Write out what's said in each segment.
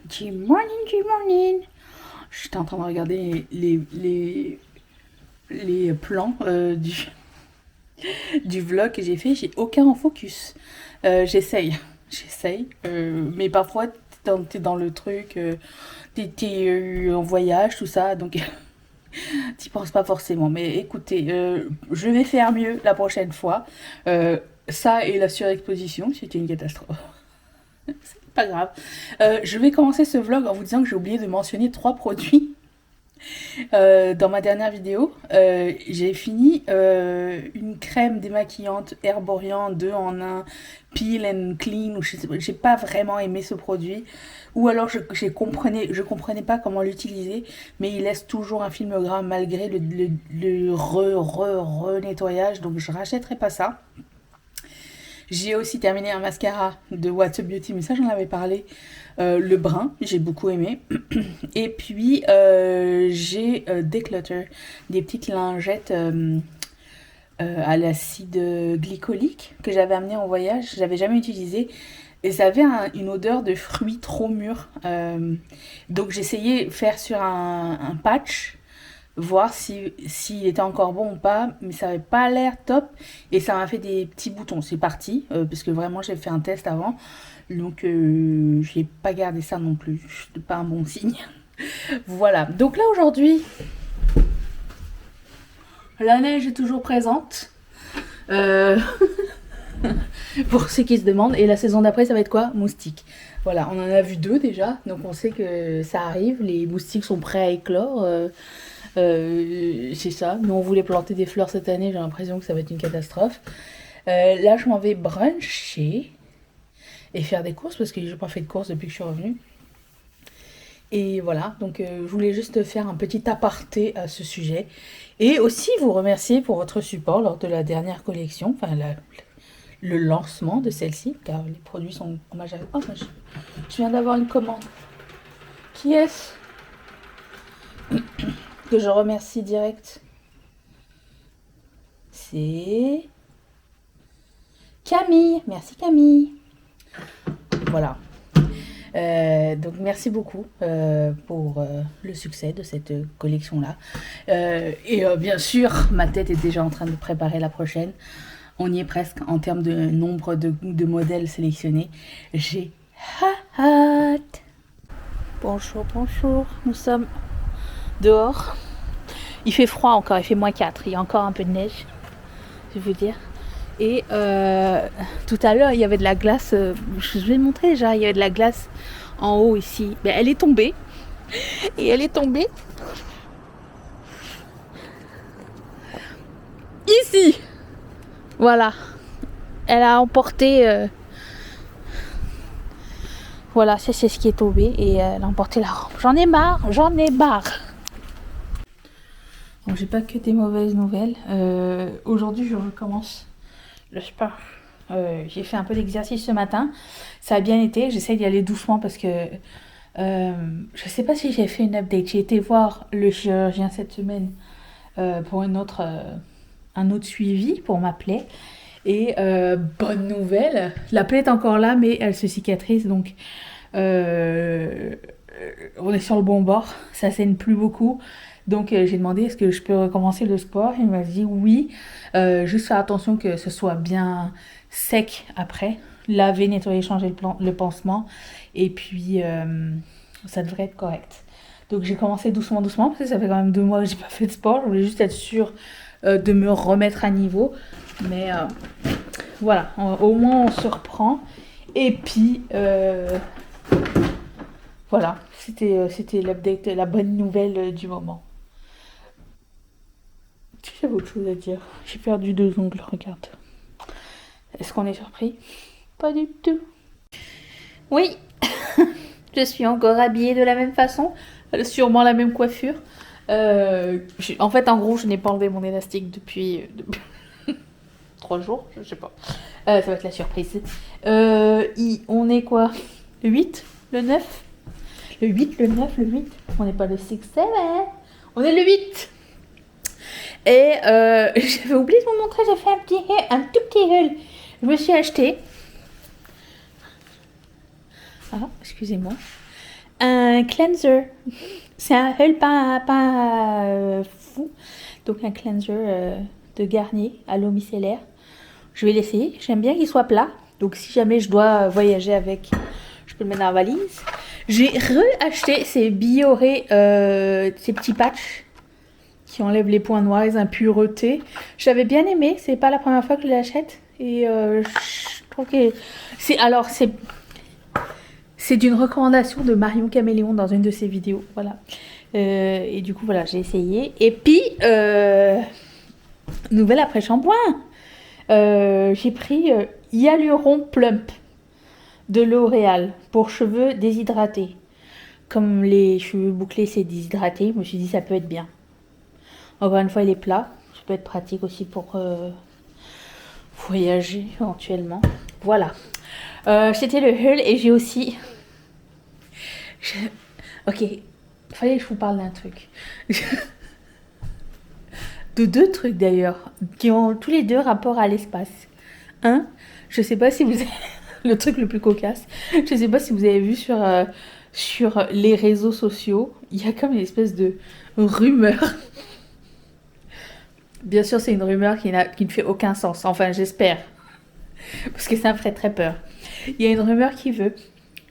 Good morning, good morning. J'étais en train de regarder les plans du vlog que j'ai fait. J'ai aucun en focus. J'essaye, mais parfois t'es dans le truc, t'es en voyage, tout ça, donc t'y penses pas forcément. Mais écoutez, je vais faire mieux la prochaine fois. Ça et la surexposition, c'était une catastrophe. C'est pas grave. Je vais commencer ce vlog en vous disant que j'ai oublié de mentionner 3 produits. Dans ma dernière vidéo, j'ai fini une crème démaquillante Herborian 2 en 1 Peel and Clean. J'ai pas vraiment aimé ce produit. Ou alors je comprenais pas comment l'utiliser, mais il laisse toujours un film gras malgré le nettoyage, donc je rachèterai pas ça. J'ai aussi terminé un mascara de What's Up Beauty, mais ça j'en avais parlé. Le brun, j'ai beaucoup aimé. Et puis j'ai Declutter, des petites lingettes à l'acide glycolique que j'avais amené en voyage. J'avais jamais utilisé. Et ça avait une odeur de fruits trop mûrs. Donc j'essayais de faire sur un patch, voir s'il était encore bon ou pas, mais ça avait pas l'air top et ça m'a fait des petits boutons. C'est parti, parce que vraiment j'ai fait un test avant, donc j'ai pas gardé ça non plus, c'est pas un bon signe. Voilà, donc là aujourd'hui, la neige est toujours présente. Euh, Pour ceux qui se demandent, et la saison d'après ça va être quoi? Moustiques. Voilà, on en a vu 2 déjà, donc on sait que ça arrive, les moustiques sont prêts à éclore. C'est ça. Nous, on voulait planter des fleurs cette année. J'ai l'impression que ça va être une catastrophe. Là, je m'en vais bruncher et faire des courses parce que j'ai pas fait de courses depuis que je suis revenue. Et voilà. Donc, je voulais juste faire un petit aparté à ce sujet. Et aussi vous remercier pour votre support lors de la dernière collection. Enfin, le lancement de celle-ci. Car les produits sont... Oh, je viens d'avoir une commande. Qui est-ce que je remercie direct? C'est Camille. Merci Camille. Voilà. Donc merci beaucoup pour le succès de cette collection-là. Et bien sûr, ma tête est déjà en train de préparer la prochaine. On y est presque en termes de nombre de modèles sélectionnés. J'ai hâte. Bonjour, bonjour. Nous sommes dehors. Il fait froid encore, il fait -4. Il y a encore un peu de neige, je vais vous dire. Et tout à l'heure, il y avait de la glace. Je vais montrer déjà, il y avait de la glace en haut ici. Mais elle est tombée. Et elle est tombée ici. Voilà. Elle a emporté... Voilà, ça c'est ce qui est tombé. Et elle a emporté la rampe. J'en ai marre. Donc j'ai pas que des mauvaises nouvelles. Aujourd'hui, je recommence le sport. J'ai fait un peu d'exercice ce matin. Ça a bien été. J'essaie d'y aller doucement parce que je sais pas si j'ai fait une update. J'ai été voir le chirurgien cette semaine pour un autre suivi pour ma plaie. Et bonne nouvelle, la plaie est encore là, mais elle se cicatrise. Donc on est sur le bon bord. Ça saigne plus beaucoup. Donc j'ai demandé est-ce que je peux recommencer le sport. Il m'a dit oui. Juste faire attention que ce soit bien sec après. Laver, nettoyer, changer le pansement. Et puis ça devrait être correct. Donc j'ai commencé doucement parce que ça fait quand même 2 mois que j'ai pas fait de sport. Je voulais juste être sûre de me remettre à niveau. Mais voilà, au moins on se reprend. Et puis voilà, c'était l'update, la bonne nouvelle du moment. Est-ce que j'avais autre chose à dire? J'ai perdu 2 ongles, regarde. Est-ce qu'on est surpris? Pas du tout. Oui, je suis encore habillée de la même façon, sûrement la même coiffure. En fait, en gros, je n'ai pas enlevé mon élastique depuis 3 jours, je sais pas. Ça va être la surprise. On est quoi? Le 8? Le 9? Le 8, le 9, le 8? On n'est pas le 6, 7. On est le 8. Et j'avais oublié de vous montrer, j'ai fait un tout petit haul. Je me suis acheté... Ah, excusez-moi. un cleanser. C'est un Hull pas fou. Donc un cleanser de Garnier à l'eau micellaire. Je vais l'essayer. J'aime bien qu'il soit plat. Donc si jamais je dois voyager avec, je peux le mettre dans la valise. J'ai re-acheté ces Bioré, ces petits patchs qui enlèvent les points noirs, les impuretés. J'avais bien aimé. C'est pas la première fois que je l'achète. Et je trouve que c'est d'une recommandation de Marion Caméléon dans une de ses vidéos. Voilà. Et du coup, voilà, j'ai essayé. Et puis, nouvelle après-shampoing. J'ai pris Hyaluron Plump de L'Oréal pour cheveux déshydratés. Comme les cheveux bouclés, c'est déshydraté, je me suis dit ça peut être bien. Encore une fois, il est plat. Ça peut être pratique aussi pour voyager éventuellement. Voilà. C'était le Hull et j'ai aussi... Ok, fallait que je vous parle d'un truc. De deux trucs d'ailleurs, qui ont tous les deux rapport à l'espace. Un, je sais pas si vous avez... le truc le plus cocasse, je sais pas si vous avez vu sur les réseaux sociaux, il y a comme une espèce de rumeur. Bien sûr, c'est une rumeur qui ne fait aucun sens. Enfin, j'espère. Parce que ça me ferait très peur. Il y a une rumeur qui veut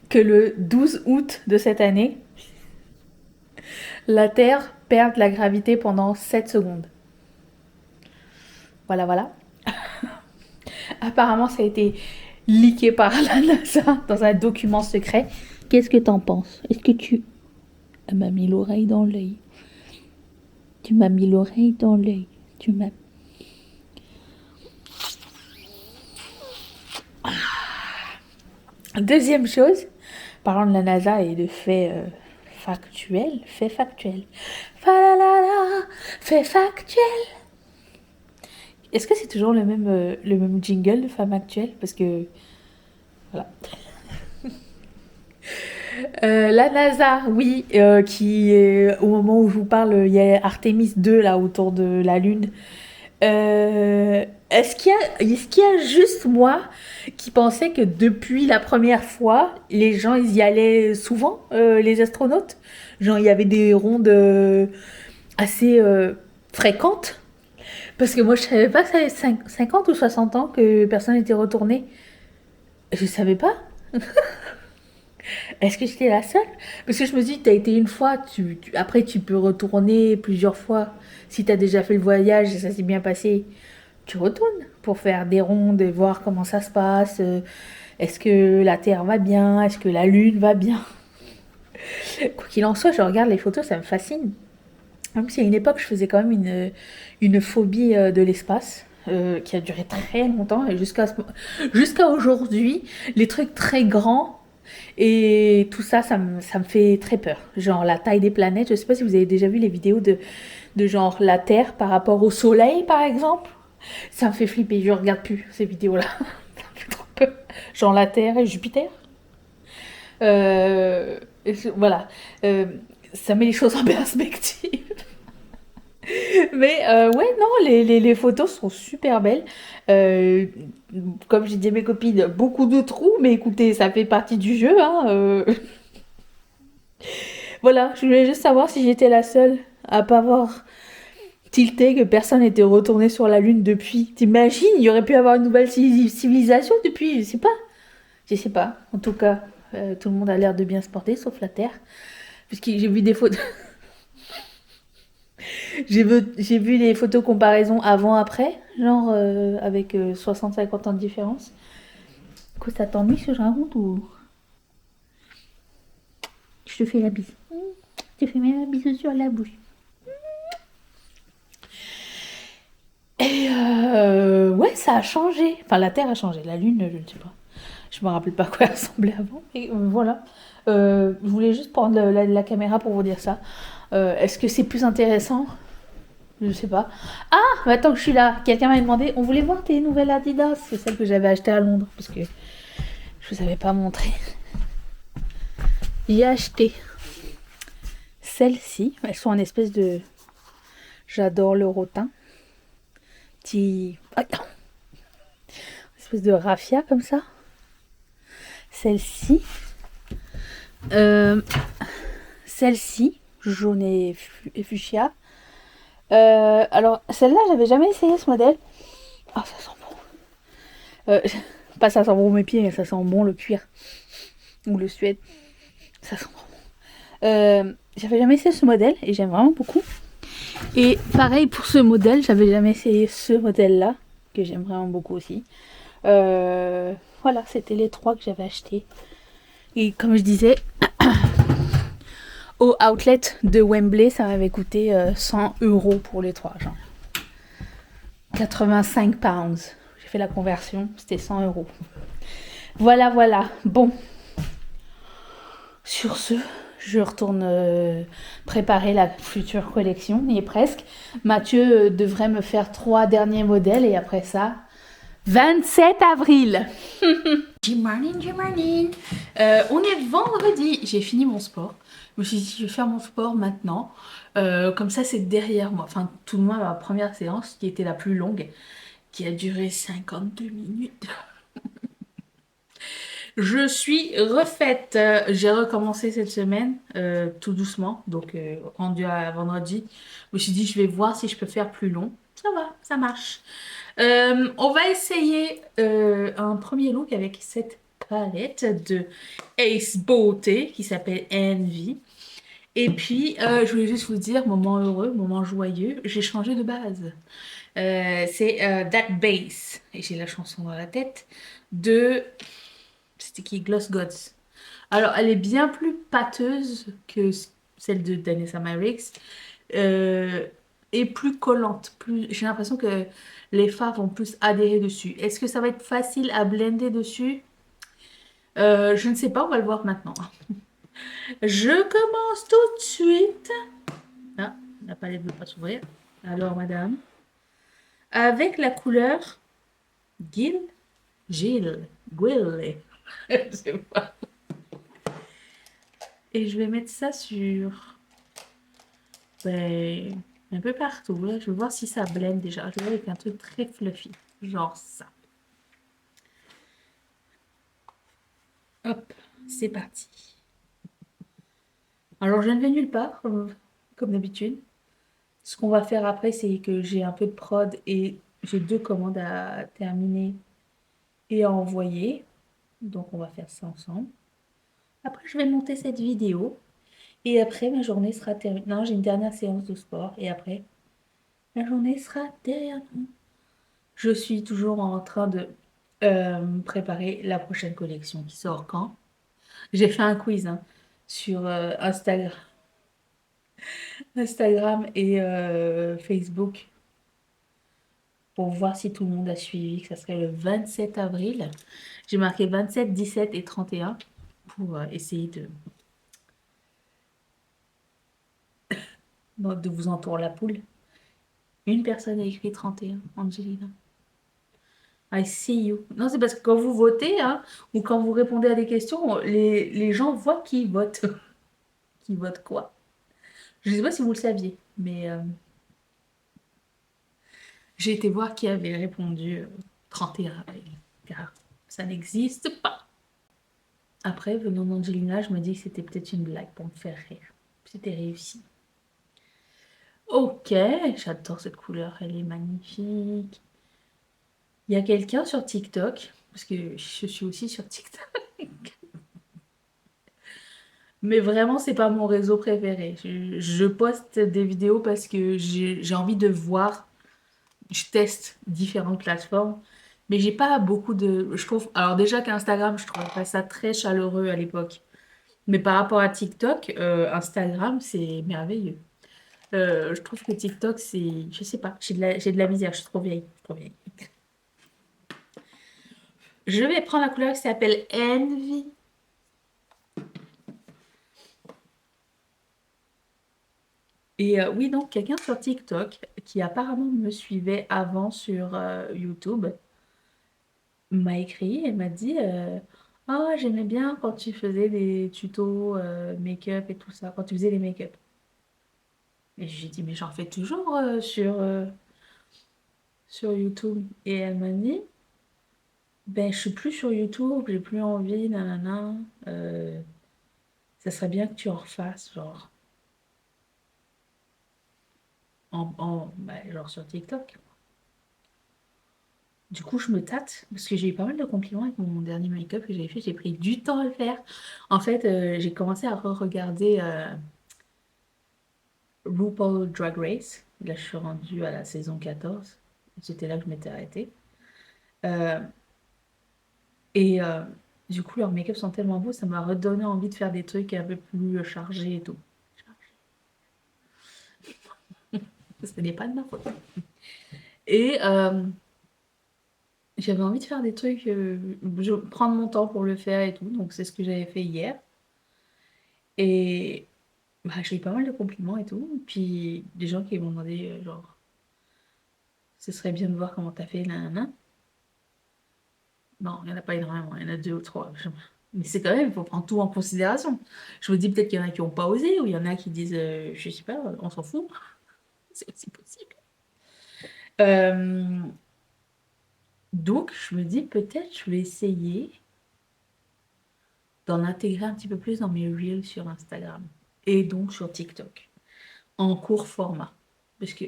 que le 12 août de cette année, la Terre perde la gravité pendant 7 secondes. Voilà, voilà. Apparemment, ça a été leaké par la NASA dans un document secret. Qu'est-ce que t'en penses? Est-ce que tu... Elle m'a mis l'oreille dans l'œil. Tu m'as mis l'oreille dans l'œil. Tu m'as... Deuxième chose, parlant de la NASA et de faits factuels, faits factuels. Falala, faits factuels. Est-ce que c'est toujours le même jingle de Femme Actuelle? Parce que... Voilà. La NASA, oui, qui au moment où je vous parle, il y a Artemis 2 là autour de la Lune. Est-ce qu'il y a juste moi qui pensais que depuis la première fois, les gens ils y allaient souvent, les astronautes? Genre il y avait des rondes assez fréquentes? Parce que moi je savais pas que ça avait 50 ou 60 ans que personne n'était retourné. Je savais pas. Est-ce que j'étais la seule? Parce que je me dis, t'as été une fois, après tu peux retourner plusieurs fois. Si t'as déjà fait le voyage et ça s'est bien passé, tu retournes pour faire des rondes et voir comment ça se passe. Est-ce que la Terre va bien? Est-ce que la Lune va bien? Quoi qu'il en soit, je regarde les photos, ça me fascine. Même si à une époque, je faisais quand même une phobie de l'espace. Qui a duré très longtemps et jusqu'à aujourd'hui, les trucs très grands et tout ça, ça me fait très peur. Genre la taille des planètes, je sais pas si vous avez déjà vu les vidéos de genre la Terre par rapport au Soleil par exemple. Ça me fait flipper, je regarde plus ces vidéos-là. Ça me fait trop peur. Genre la Terre et Jupiter. Voilà. Ça met les choses en perspective. Mais ouais, non, les photos sont super belles. Euh, Comme j'ai dit à mes copines, beaucoup de trous, mais écoutez, ça fait partie du jeu, hein. Voilà, je voulais juste savoir si j'étais la seule à pas avoir tilté que personne n'était retourné sur la Lune depuis. T'imagines, il y aurait pu avoir une nouvelle civilisation depuis, je sais pas. Je sais pas. En tout cas, tout le monde a l'air de bien se porter, sauf la Terre. Puisque j'ai vu des photos. J'ai vu les photos comparaison avant-après, genre avec 60-50 ans de différence. Quoi, ça t'ennuie ce genre ou... Je te fais la bise. Je te fais même un bisou sur la bouche. Et ouais, ça a changé. Enfin, la Terre a changé. La Lune, je ne sais pas. Je me rappelle pas à quoi elle ressemblait avant. Et voilà. Je voulais juste prendre la caméra pour vous dire ça. Est-ce que c'est plus intéressant? Je sais pas. Ah, maintenant que je suis là, quelqu'un m'a demandé, on voulait voir tes nouvelles Adidas. C'est celles que j'avais achetées à Londres. Parce que je vous avais pas montré. J'ai acheté celles-ci. Elles sont en espèce de... J'adore le rotin. Petit... espèce de raffia comme ça. Celle-ci. celle-ci, jaune et fuchsia. Alors, celle-là, j'avais jamais essayé ce modèle. Ah, ça sent bon. Pas ça sent bon mes pieds, mais ça sent bon le cuir. Ou le suède. Ça sent bon. J'avais jamais essayé ce modèle et j'aime vraiment beaucoup. Et pareil pour ce modèle, j'avais jamais essayé ce modèle-là, que j'aime vraiment beaucoup aussi. Voilà, c'était les 3 que j'avais achetés. Et comme je disais, au outlet de Wembley, ça m'avait coûté 100 € pour les 3, genre 85 pounds. J'ai fait la conversion, c'était 100 €. Voilà, voilà. Bon. Sur ce, je retourne préparer la future collection. Il est presque. Mathieu devrait me faire 3 derniers modèles et après ça, 27 avril. Good morning, good morning. On est vendredi. J'ai fini mon sport. Je me suis dit, je vais faire mon sport maintenant. Comme ça, c'est derrière moi. Enfin, tout le moins ma première séance qui était la plus longue, qui a duré 52 minutes. Je suis refaite. J'ai recommencé cette semaine, tout doucement. Donc, rendu à vendredi, je me suis dit, je vais voir si je peux faire plus long. Ça va, ça marche. On va essayer un premier look avec cette palette de Ace Beauté qui s'appelle Envy. Et puis, je voulais juste vous dire, moment heureux, moment joyeux, j'ai changé de base. C'est That Bass, et j'ai la chanson dans la tête, de... C'était qui? Gloss Gods. Alors, elle est bien plus pâteuse que celle de Danessa Myricks. Et plus collante. Plus... J'ai l'impression que les fards vont plus adhérer dessus. Est-ce que ça va être facile à blender dessus? Je ne sais pas, on va le voir maintenant. Je commence tout de suite. Ah, la palette ne veut pas s'ouvrir. Alors, madame, avec la couleur Gil, Gil, Gil, je sais pas. Et je vais mettre ça sur, ben, un peu partout. Là. Je vais voir si ça blende déjà. Je vais avec un truc très fluffy, genre ça. Hop, c'est parti. Alors, je ne vais nulle part, comme d'habitude. Ce qu'on va faire après, c'est que j'ai un peu de prod et j'ai 2 commandes à terminer et à envoyer. Donc, on va faire ça ensemble. Après, je vais monter cette vidéo. Et après, ma journée sera terminée. Non, j'ai une dernière séance de sport. Et après, la journée sera derrière nous. Je suis toujours en train de préparer la prochaine collection qui sort quand? J'ai fait un quiz hein, sur Instagram et Facebook pour voir si tout le monde a suivi, que ça serait le 27 avril. J'ai marqué 27, 17 et 31 pour essayer de vous entourer la poule. Une personne a écrit 31, Angelina. I see you. Non, c'est parce que quand vous votez, hein, ou quand vous répondez à des questions, les gens voient qui vote. Qui vote quoi. Je ne sais pas si vous le saviez, mais j'ai été voir qui avait répondu 31 avril, car ça n'existe pas. Après, venant d'Angelina, je me dis que c'était peut-être une blague pour me faire rire. C'était réussi. Ok, j'adore cette couleur, elle est magnifique. Il y a quelqu'un sur TikTok, parce que je suis aussi sur TikTok. Mais vraiment, c'est pas mon réseau préféré. Je poste des vidéos parce que j'ai envie de voir. Je teste différentes plateformes. Mais j'ai pas beaucoup de. Je trouve. Alors, déjà qu'Instagram, je trouvais pas ça très chaleureux à l'époque. Mais par rapport à TikTok, Instagram, c'est merveilleux. Je trouve que TikTok, c'est. Je sais pas. J'ai de la misère. Je suis trop vieille. Je suis trop vieille. Je vais prendre la couleur qui s'appelle Envy. Et oui, donc quelqu'un sur TikTok qui apparemment me suivait avant sur YouTube m'a écrit et m'a dit oh, j'aimais bien quand tu faisais des tutos make-up et tout ça, quand tu faisais les make-up. Et j'ai dit mais j'en fais toujours sur YouTube. Et elle m'a dit ben je suis plus sur YouTube, j'ai plus envie, nanana. Ça serait bien que tu en refasses, genre. genre sur TikTok. Du coup, je me tâte parce que j'ai eu pas mal de compliments avec mon dernier make-up que j'avais fait. J'ai pris du temps à le faire. En fait, j'ai commencé à re-regarder RuPaul Drag Race. Là, je suis rendue à la saison 14. C'était là que je m'étais arrêtée. Euh, et du coup, leurs make-up sont tellement beaux, ça m'a redonné envie de faire des trucs un peu plus chargés et tout. Ce n'est pas de ma faute. Et j'avais envie de faire des trucs, prendre mon temps pour le faire et tout. Donc, c'est ce que j'avais fait hier. Et bah, j'ai eu pas mal de compliments et tout. Puis des gens qui m'ont demandé, genre, ce serait bien de voir comment t'as fait, nanana. Non, il n'y en a pas énormément, il y en a deux ou trois. Mais c'est quand même, il faut prendre tout en considération. Je me dis peut-être qu'il y en a qui n'ont pas osé, ou il y en a qui disent, je sais pas, on s'en fout. C'est aussi possible. Euh, donc, je me dis peut-être je vais essayer d'en intégrer un petit peu plus dans mes reels sur Instagram et donc sur TikTok en court format. Parce que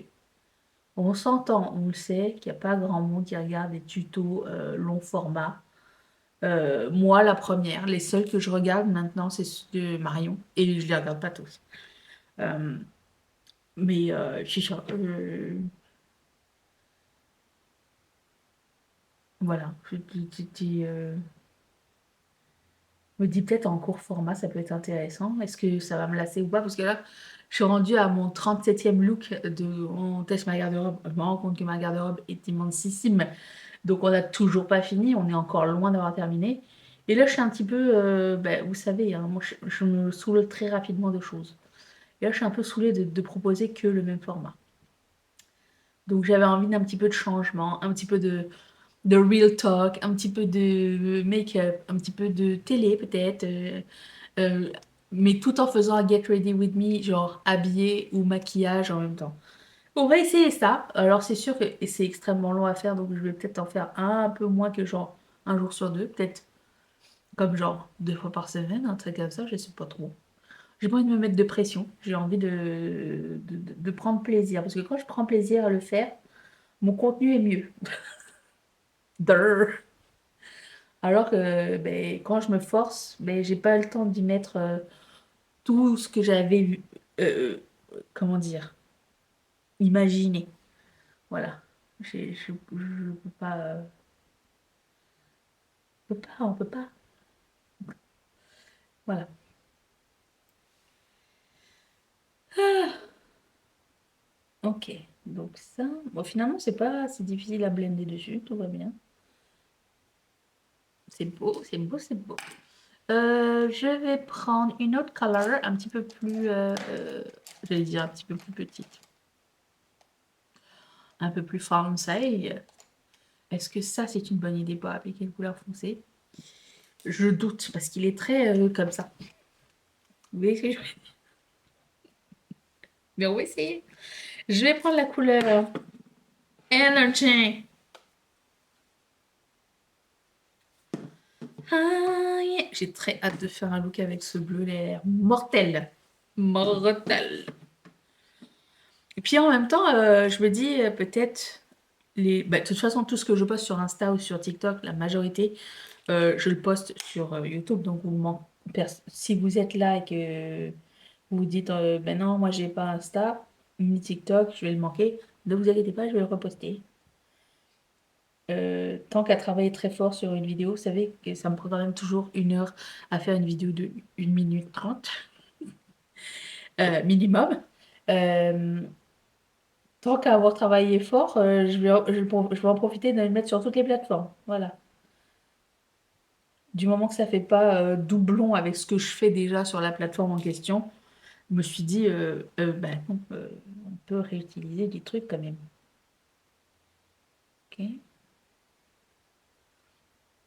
on s'entend, on le sait, qu'il n'y a pas grand monde qui regarde des tutos long format. Moi, la première, les seuls que je regarde maintenant, c'est ceux de Marion et je les regarde pas tous. Euh, mais voilà, me dis peut-être en court format, ça peut être intéressant. Est-ce que ça va me lasser ou pas? Parce que là, je suis rendue à mon 37e look on teste ma garde-robe. Je me rends compte que ma garde-robe est immensissime. Donc on n'a toujours pas fini, on est encore loin d'avoir terminé. Et là, je suis un petit peu, vous savez, hein, moi, je me saoule très rapidement de choses. Et là, je suis un peu saoulée de proposer que le même format. Donc j'avais envie d'un petit peu de changement, un petit peu de real talk, un petit peu de make-up, un petit peu de télé peut-être, euh, mais tout en faisant un get ready with me, genre habillé ou maquillage en même temps. On va essayer ça. Alors c'est sûr que c'est extrêmement long à faire, donc je vais peut-être en faire un peu moins que genre un jour sur deux, peut-être comme genre 2 fois par semaine, un truc comme ça, je sais pas trop. J'ai pas envie de me mettre de pression, j'ai envie de prendre plaisir, parce que quand je prends plaisir à le faire, mon contenu est mieux. Durr. Alors que quand je me force, j'ai pas le temps d'y mettre tout ce que j'avais euh, comment dire, imaginé. Voilà. Je peux pas, on peut pas. Voilà. Ok. Donc ça, bon, finalement, c'est pas si difficile à blender dessus, tout va bien. C'est beau, c'est beau, c'est beau. Je vais prendre une autre color un petit peu plus, j'allais dire un petit peu plus petite, un peu plus français. Est-ce que ça, c'est une bonne idée pour appliquer une couleur foncée? Je doute parce qu'il est très comme ça. Vous voyez ce que je veux dire? Mais on va essayer. Je vais prendre la couleur Energy. Ah, yeah. J'ai très hâte de faire un look avec ce bleu, il a l'air mortel. Mortel. Et puis en même temps, je me dis peut-être de toute façon, tout ce que je poste sur Insta ou sur TikTok, la majorité, je le poste sur YouTube. Donc, si vous êtes là et que vous vous dites, ben non, moi j'ai pas Insta, ni TikTok, je vais le manquer, ne vous inquiétez pas, je vais le reposter. Tant qu'à travailler très fort sur une vidéo, vous savez que ça me prend quand même toujours 1 heure à faire une vidéo de 1 minute 30 minimum. Euh, Tant qu'à avoir travaillé fort, je vais en profiter de le mettre sur toutes les plateformes. Voilà. Du moment que ça fait pas doublon avec ce que je fais déjà sur la plateforme en question, je me suis dit, ben non, on peut réutiliser des trucs quand même. Ok.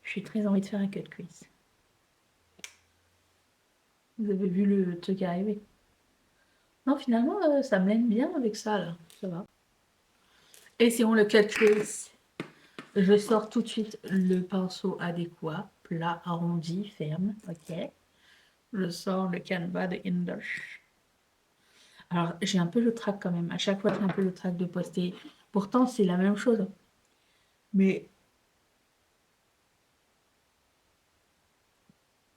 J'ai très envie de faire un cut crease. Vous avez vu le truc arriver? Non, finalement, ça mène bien avec ça, là. Ça va. Essayons le cut crease. Je sors tout de suite le pinceau adéquat, plat, arrondi, ferme. Ok. Je sors le canevas de Indoch. Alors, j'ai un peu le trac quand même. À chaque fois, j'ai un peu le trac de poster. Pourtant, c'est la même chose. Mais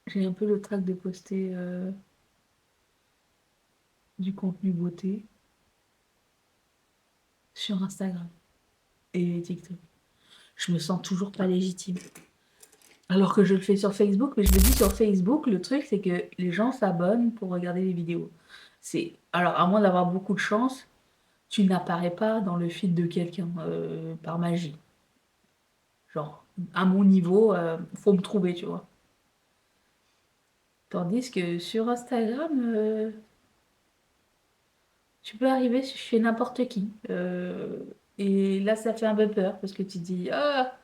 j'ai un peu le trac de poster du contenu beauté sur Instagram et TikTok. Je me sens toujours pas légitime. Alors que je le fais sur Facebook, mais je me dis sur Facebook, le truc, c'est que les gens s'abonnent pour regarder les vidéos. Alors, à moins d'avoir beaucoup de chance, tu n'apparais pas dans le feed de quelqu'un par magie. Genre, à mon niveau, faut me trouver, tu vois. Tandis que sur Instagram, tu peux arriver chez n'importe qui. Et là, ça fait un peu peur parce que tu dis, ah,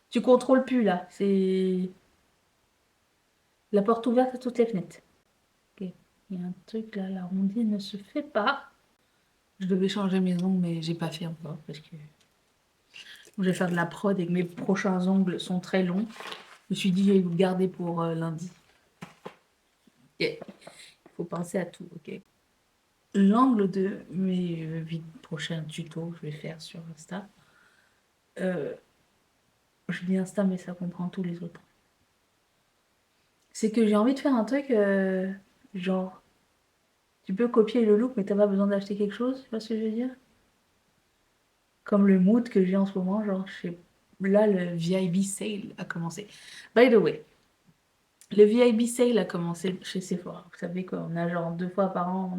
tu contrôles plus là. C'est la porte ouverte à toutes les fenêtres. Ok. Il y a un truc là, l'arrondi ne se fait pas. Je devais changer mes ongles, mais j'ai pas fait encore parce que je vais faire de la prod et que mes prochains ongles sont très longs. Je me suis dit, je vais vous garder pour lundi. Ok. Il faut penser à tout, ok. L'angle de mes prochains tutos que je vais faire sur Insta, euh, je dis Insta, mais ça comprend tous les autres. C'est que j'ai envie de faire un truc genre, tu peux copier le look, mais t'as pas besoin d'acheter quelque chose, tu vois ce que je veux dire? Comme le mood que j'ai en ce moment, genre, là, le VIB sale a commencé. By the way, le VIB sale a commencé chez Sephora. Vous savez qu'on a genre 2 fois par an,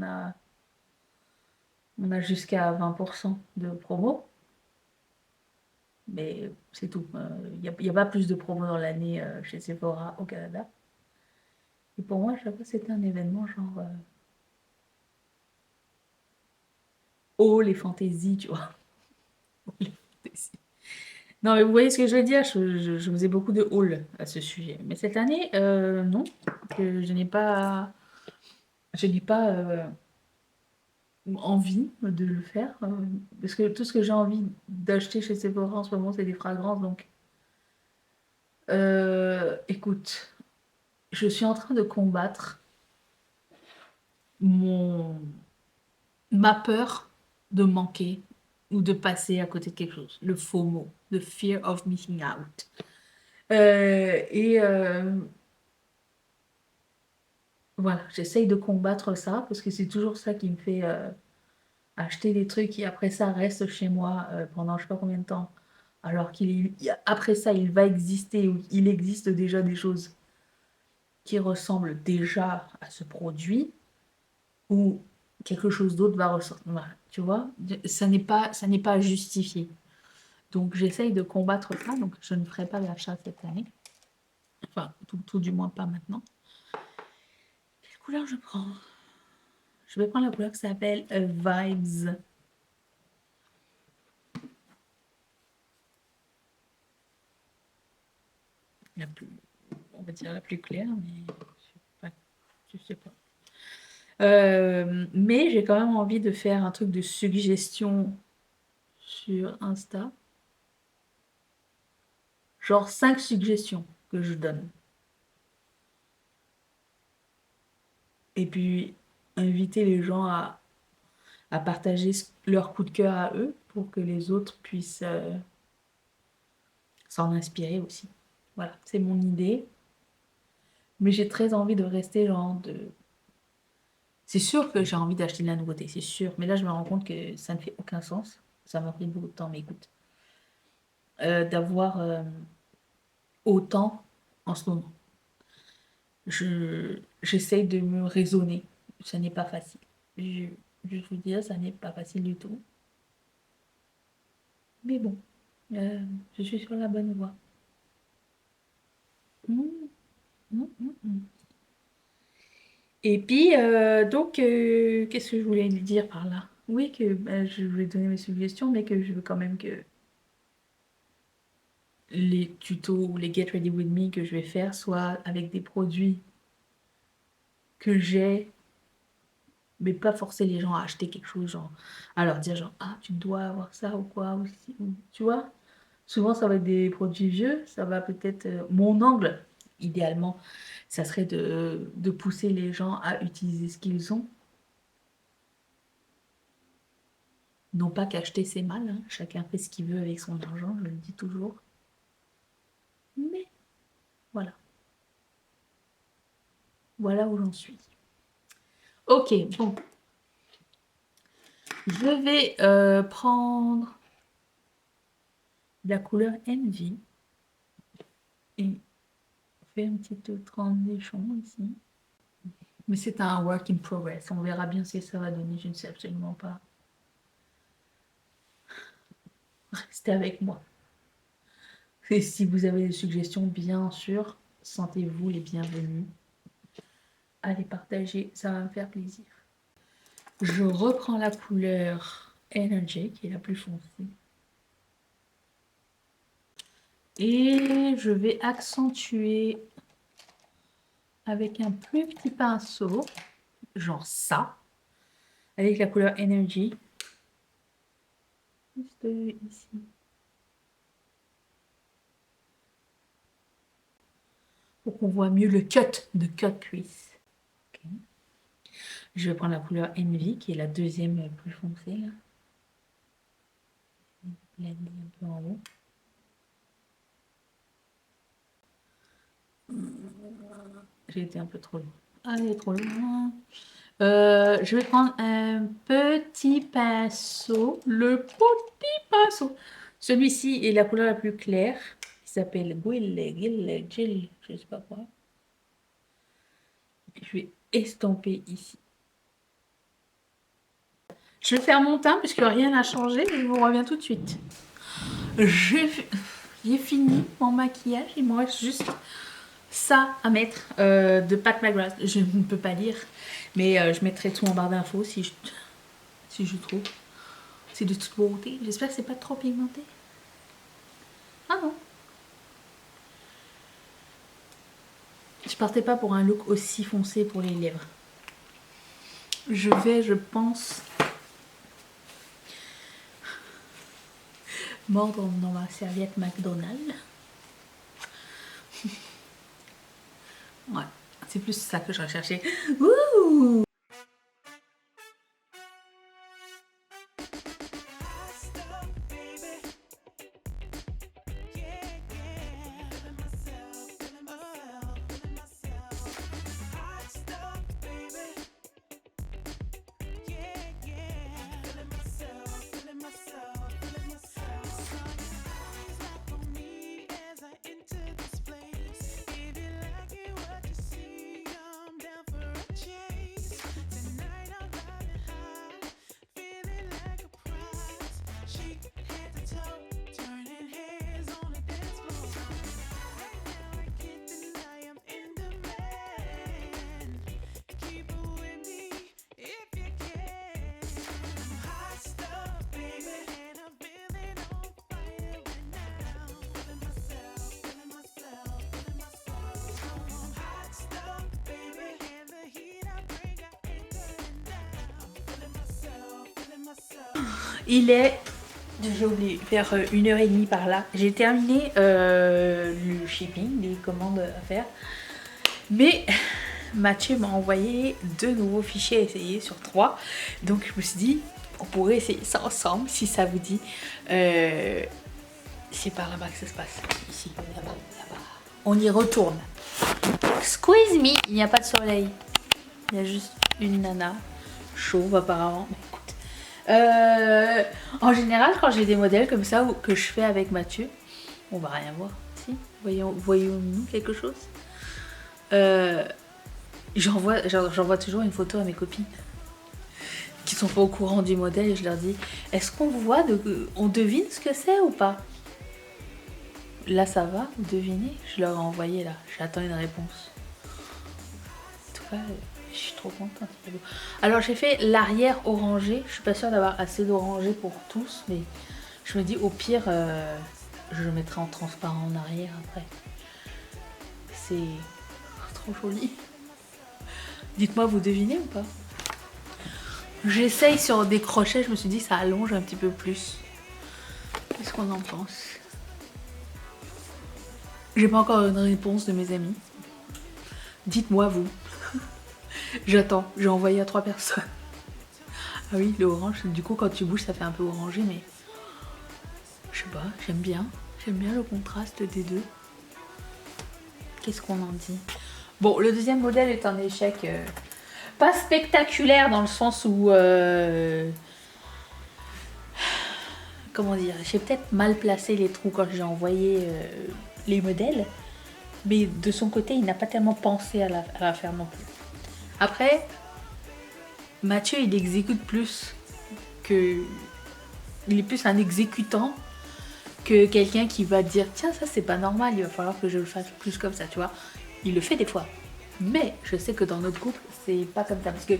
on a jusqu'à 20% de promo. Mais c'est tout. Il y a pas plus de promos dans l'année chez Sephora au Canada. Et pour moi, à chaque fois, c'était un événement genre oh, les fantaisies, tu vois. Les fantaisies. Non, mais vous voyez ce que je veux dire? Je faisais beaucoup de hauls à ce sujet. Mais cette année, non. Que je n'ai pas envie de le faire. Parce que tout ce que j'ai envie d'acheter chez Sephora en ce moment, c'est des fragrances. Donc, écoute, je suis en train de combattre mon ma peur de manquer ou de passer à côté de quelque chose. Le FOMO, the fear of missing out. Et voilà, j'essaye de combattre ça parce que c'est toujours ça qui me fait acheter des trucs qui après ça restent chez moi pendant je sais pas combien de temps. Alors après ça, il va exister ou il existe déjà des choses qui ressemblent déjà à ce produit ou quelque chose d'autre va ressortir. Voilà, tu vois, ça n'est pas justifié. Donc j'essaye de combattre ça, donc je ne ferai pas d'achat cette année. Enfin, tout du moins pas maintenant. Quelle couleur je prends? Je vais prendre la couleur qui s'appelle Vibes. La plus, on va dire la plus claire, mais je sais pas. Mais j'ai quand même envie de faire un truc de suggestion sur Insta. Genre 5 suggestions que je donne. Et puis inviter les gens à partager leur coup de cœur à eux pour que les autres puissent s'en inspirer aussi. Voilà, c'est mon idée. Mais j'ai très envie de rester genre de... C'est sûr que j'ai envie d'acheter de la nouveauté, c'est sûr. Mais là, je me rends compte que ça ne fait aucun sens. Ça m'a pris beaucoup de temps, mais écoute. D'avoir autant en ce moment. J'essaye de me raisonner. Ça n'est pas facile. Je, je vous dis, ça n'est pas facile du tout. Mais bon, euh, je suis sur la bonne voie. Mm, mm. Et puis, donc, qu'est-ce que je voulais dire par là? Oui, que je voulais donner mes suggestions, mais que je veux quand même que les tutos ou les Get Ready With Me que je vais faire soient avec des produits que j'ai, mais pas forcer les gens à acheter quelque chose, genre, à leur dire, genre, ah, tu dois avoir ça ou quoi, tu vois? Souvent, ça va être des produits vieux, ça va peut-être... mon angle, idéalement, ça serait de pousser les gens à utiliser ce qu'ils ont Non pas qu'acheter c'est mal, hein. Chacun fait ce qu'il veut avec son argent, je le dis toujours. Mais voilà, voilà où j'en suis. Ok, bon. Je vais prendre la couleur Envy et faire une petite transition ici. Mais c'est un work in progress. On verra bien ce que ça va donner. Je ne sais absolument pas. Restez avec moi. Et si vous avez des suggestions, bien sûr, sentez-vous les bienvenus. Allez partager, ça va me faire plaisir. Je reprends la couleur Energy, qui est la plus foncée. Et je vais accentuer avec un plus petit pinceau, genre ça, avec la couleur Energy. Juste ici. Pour qu'on voit mieux le cut de cut crease. Okay. Je vais prendre la couleur Envy, qui est la deuxième plus foncée. Là. Un peu en haut. J'ai été un peu trop loin. Allez, trop loin. Je vais prendre un petit pinceau. Le petit pinceau. Celui-ci est la couleur la plus claire. Il s'appelle Gill, je ne sais pas quoi. Je vais estomper ici. Je vais faire mon teint puisque rien n'a changé. Je vous reviens tout de suite. J'ai fini mon maquillage. Il me reste juste ça à mettre de Pat McGrath. Je ne peux pas lire, mais je mettrai tout en barre d'infos si je trouve. C'est de toute beauté. J'espère que c'est pas trop pigmenté. Ah non. Je partais pas pour un look aussi foncé pour les lèvres. Je vais, je pense, mordre dans ma serviette McDonald's. Ouais, c'est plus ça que je recherchais. Ouh! Il est, j'ai oublié, vers 1h30 par là. J'ai terminé le shipping, les commandes à faire. Mais Mathieu m'a envoyé 2 nouveaux fichiers à essayer sur 3. Donc je me suis dit, on pourrait essayer ça ensemble si ça vous dit. C'est par là-bas que ça se passe. Ici, là-bas, là-bas. On y retourne. Squeeze me. Il n'y a pas de soleil. Il y a juste une nana chauve apparemment. En général, quand j'ai des modèles comme ça ou que je fais avec Mathieu, on va rien voir. Si, voyons-nous quelque chose. J'envoie toujours une photo à mes copines qui sont pas au courant du modèle et je leur dis est-ce qu'on voit, on devine ce que c'est ou pas? Là ça va, vous devinez? Je leur ai envoyé là, j'attends une réponse. En tout cas, je suis trop contente. Alors j'ai fait l'arrière orangé. Je suis pas sûre d'avoir assez d'orangé pour tous, mais je me dis au pire, je le mettrai en transparent en arrière après. C'est trop joli. Dites-moi, vous devinez ou pas? J'essaye sur des crochets. Je me suis dit ça allonge un petit peu plus. Qu'est-ce qu'on en pense? J'ai pas encore une réponse de mes amis. Dites-moi vous. J'attends, j'ai envoyé à 3 personnes. Ah oui, le orange, du coup quand tu bouges ça fait un peu orangé, mais je sais pas, j'aime bien. J'aime bien le contraste des deux. Qu'est-ce qu'on en dit? Bon, le deuxième modèle est un échec pas spectaculaire dans le sens où... comment dire? J'ai peut-être mal placé les trous quand j'ai envoyé les modèles. Mais de son côté, il n'a pas tellement pensé à la faire non plus. Après, Mathieu, il exécute plus que... Il est plus un exécutant que quelqu'un qui va dire tiens, ça c'est pas normal, il va falloir que je le fasse plus comme ça, tu vois. Il le fait des fois. Mais je sais que dans notre couple, c'est pas comme ça. Parce que,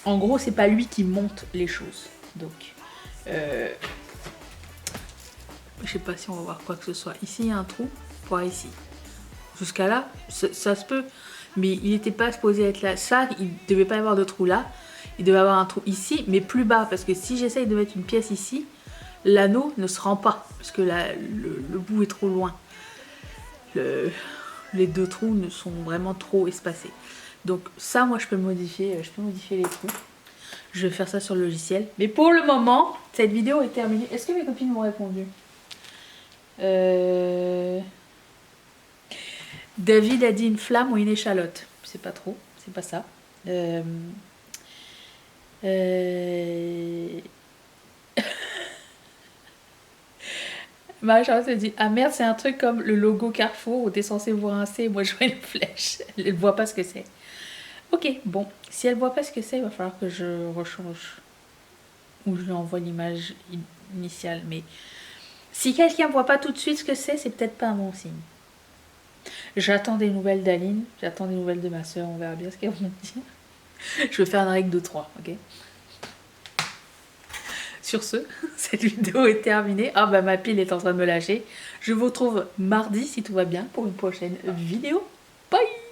en gros, c'est pas lui qui monte les choses. Donc, je sais pas si on va voir quoi que ce soit. Ici, il y a un trou, voir ici. Jusqu'à là, ça se peut. Mais il n'était pas supposé être là. Ça, il devait pas y avoir de trou là. Il devait y avoir un trou ici, mais plus bas. Parce que si j'essaye de mettre une pièce ici, l'anneau ne se rend pas. Parce que le bout est trop loin. Les deux trous ne sont vraiment trop espacés. Donc ça, moi, je peux modifier les trous. Je vais faire ça sur le logiciel. Mais pour le moment, cette vidéo est terminée. Est-ce que mes copines m'ont répondu? David a dit une flamme ou une échalote. C'est pas trop, c'est pas ça. Marie-Charlotte se dit ah merde, c'est un truc comme le logo Carrefour où t'es censé voir un C et moi je vois une flèche. Elle ne voit pas ce que c'est. Ok, bon, si elle voit pas ce que c'est, il va falloir que je rechange ou je lui envoie l'image initiale. Mais si quelqu'un voit pas tout de suite ce que c'est peut-être pas un bon signe. J'attends des nouvelles d'Aline, j'attends des nouvelles de ma soeur, on verra bien ce qu'elles vont dire. Je vais faire une règle de 3, ok? Sur ce, cette vidéo est terminée. Ah bah ma pile est en train de me lâcher. Je vous retrouve mardi si tout va bien pour une prochaine vidéo. Bye!